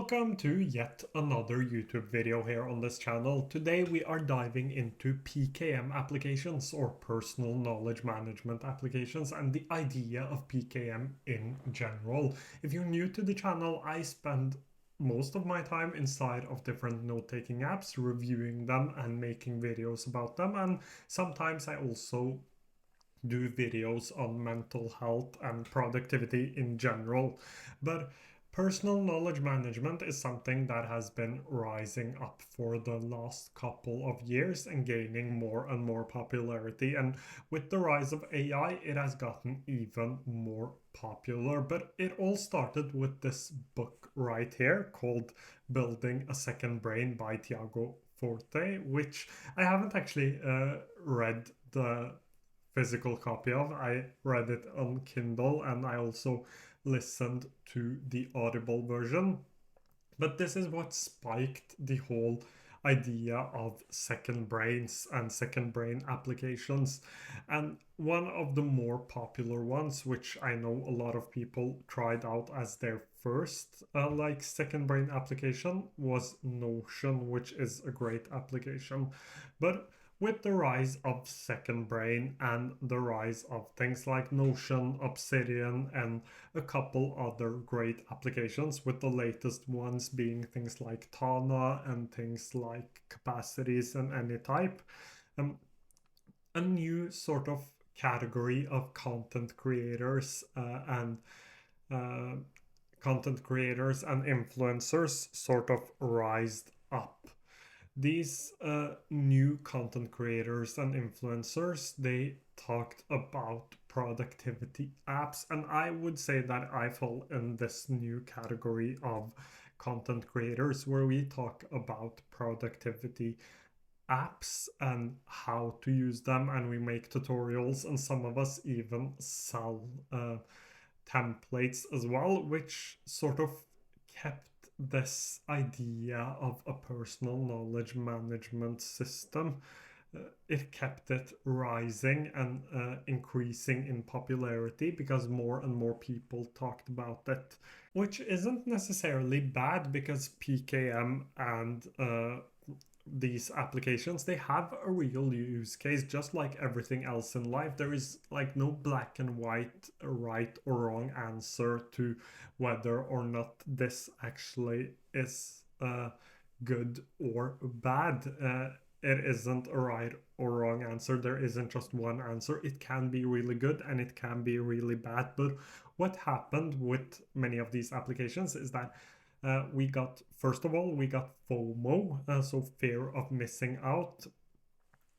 welcome to yet another YouTube video here on this channel. Today we are diving into PKM applications or personal knowledge management applications and the idea of PKM in general. If you're new to the channel, I spend most of my time inside of different note-taking apps, reviewing them and making videos about them, and sometimes I also do videos on mental health and productivity in general. But personal knowledge management is something that has been rising up for the last couple of years and gaining more and more popularity. And with the rise of AI, it has gotten even more popular. But it all started with this book right here called Building a Second Brain by Tiago Forte, which I haven't actually read the physical copy of. I read it on Kindle and I also listened to the Audible version. But this is what spiked the whole idea of second brains and second brain applications. And one of the more popular ones, which I know a lot of people tried out as their first second brain application, was Notion, which is a great application. But with the rise of second brain and the rise of things like Notion, Obsidian, and a couple other great applications, with the latest ones being things like Tana and things like capacities and Anytype, um, a new sort of category of uh, content creators and influencers sort of rised up. These new content creators and influencers, they talked about productivity apps, and I would say that I fall in this new category of content creators where we talk about productivity apps and how to use them, and we make tutorials, and some of us even sell templates as well, which sort of kept this idea of a personal knowledge management system. It kept it rising and increasing in popularity because more and more people talked about it, which isn't necessarily bad because PKM and these applications, they have a real use case. Just like everything else in life, there is like no black and white right or wrong answer to whether or not this actually is good or bad. It isn't a right or wrong answer. There isn't just one answer. It can be really good and it can be really bad. But what happened with many of these applications is that we got, first of all, we got FOMO, so fear of missing out.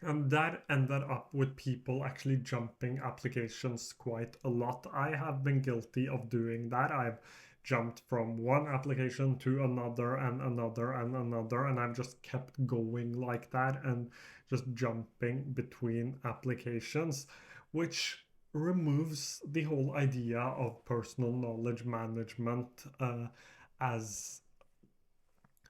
And that ended up with people actually jumping applications quite a lot. I have been guilty of doing that. I've jumped from one application to another and another and another, and I've just kept going like that and just jumping between applications, which removes the whole idea of personal knowledge management as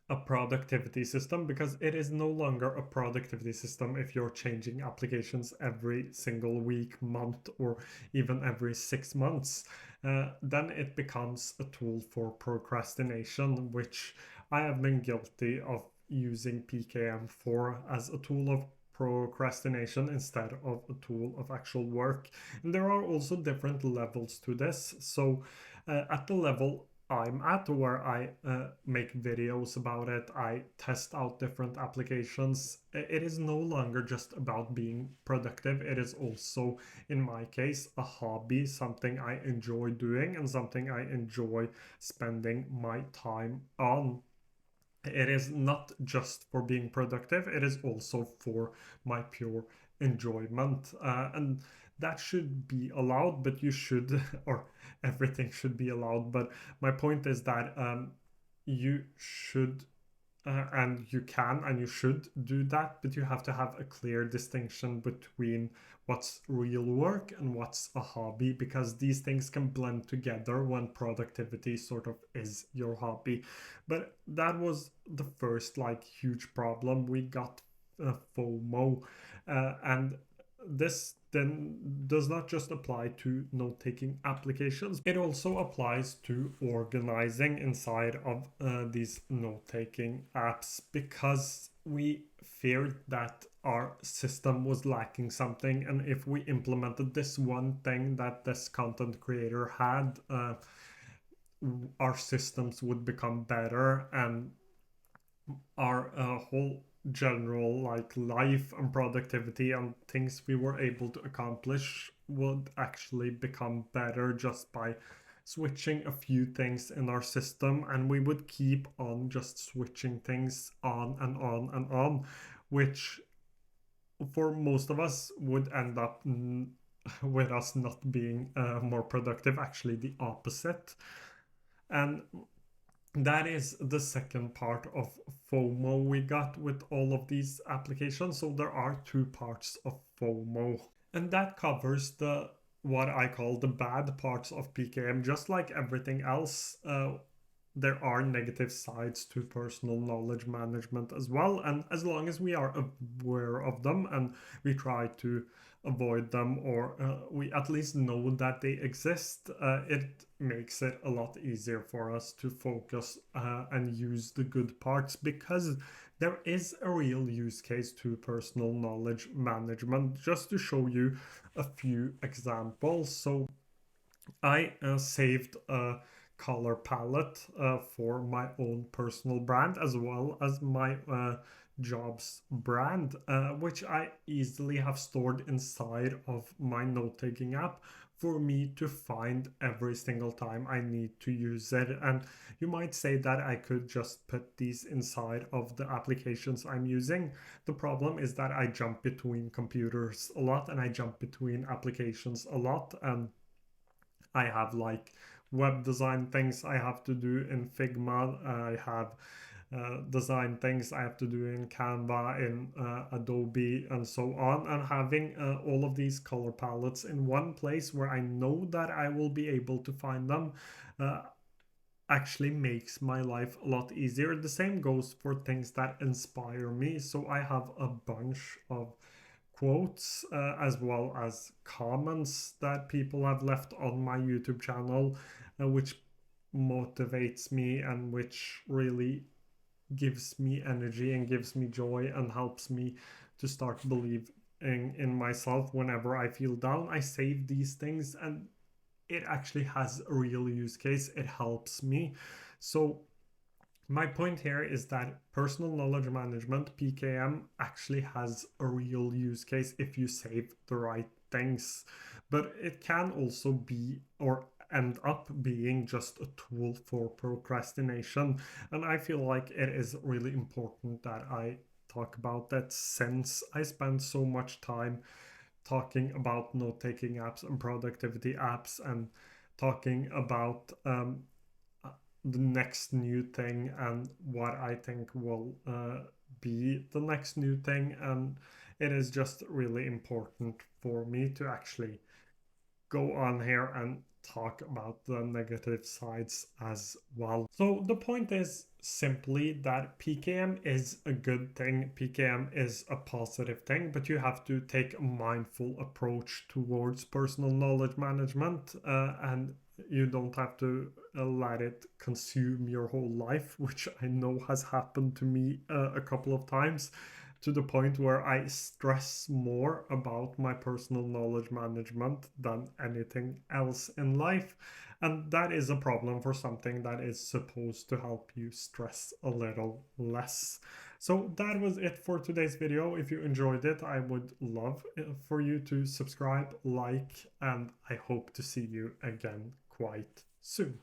a productivity system, because it is no longer a productivity system if you're changing applications every single week, month, or even every 6 months. Then it becomes a tool for procrastination, which I have been guilty of using PKM for, as a tool of procrastination instead of a tool of actual work. And there are also different levels to this. So at the level I'm at, where I make videos about it, I test out different applications. It is no longer just about being productive. It is also, in my case, a hobby, something I enjoy doing and something I enjoy spending my time on. It is not just for being productive, it is also for my pure enjoyment. And that should be allowed, but you should, or everything should be allowed. But my point is that you should and you can and you should do that, but you have to have a clear distinction between what's real work and what's a hobby, because these things can blend together when productivity sort of is your hobby. But that was the first like huge problem. We got FOMO, and this then does not just apply to note-taking applications. It also applies to organizing inside of these note-taking apps, because we feared that our system was lacking something, and if we implemented this one thing that this content creator had, our systems would become better, and our whole general like life and productivity and things we were able to accomplish would actually become better just by switching a few things in our system. And we would keep on just switching things on and on and on, which for most of us would end up with us not being more productive, actually the opposite. And that is the second part of FOMO we got with all of these applications. So there are two parts of FOMO, and that covers the what I call the bad parts of PKM. Just like everything else, there are negative sides to personal knowledge management as well. And as long as we are aware of them and we try to avoid them, or we at least know that they exist, it makes it a lot easier for us to focus and use the good parts, because there is a real use case to personal knowledge management. Just to show you a few examples. So I saved a color palette for my own personal brand, as well as my jobs brand, which I easily have stored inside of my note-taking app for me to find every single time I need to use it. And you might say that I could just put these inside of the applications I'm using. The problem is that I jump between computers a lot, and I jump between applications a lot, and I have like web design things I have to do in Figma. I have design things I have to do in Canva, in Adobe, and so on. And having all of these color palettes in one place where I know that I will be able to find them uh, actually makes my life a lot easier. The same goes for things that inspire me. So I have a bunch of quotes as well as comments that people have left on my YouTube channel, which motivates me and which really gives me energy and gives me joy and helps me to start believing in myself whenever I feel down. I save these things, and it actually has a real use case. It helps me. So my point here is that personal knowledge management, PKM, actually has a real use case if you save the right things. But it can also be, or end up being, just a tool for procrastination. And I feel like it is really important that I talk about that, since I spend so much time talking about note-taking apps and productivity apps, and talking about the next new thing and what I think will be the next new thing. And it is just really important for me to actually go on here and talk about the negative sides as well. So the point is simply that PKM is a good thing, PKM is a positive thing, but you have to take a mindful approach towards personal knowledge management, and you don't have to let it consume your whole life, which I know has happened to me a couple of times, to the point where I stress more about my personal knowledge management than anything else in life. And that is a problem for something that is supposed to help you stress a little less. So that was it for today's video. If you enjoyed it, I would love for you to subscribe, like, and I hope to see you again quite soon.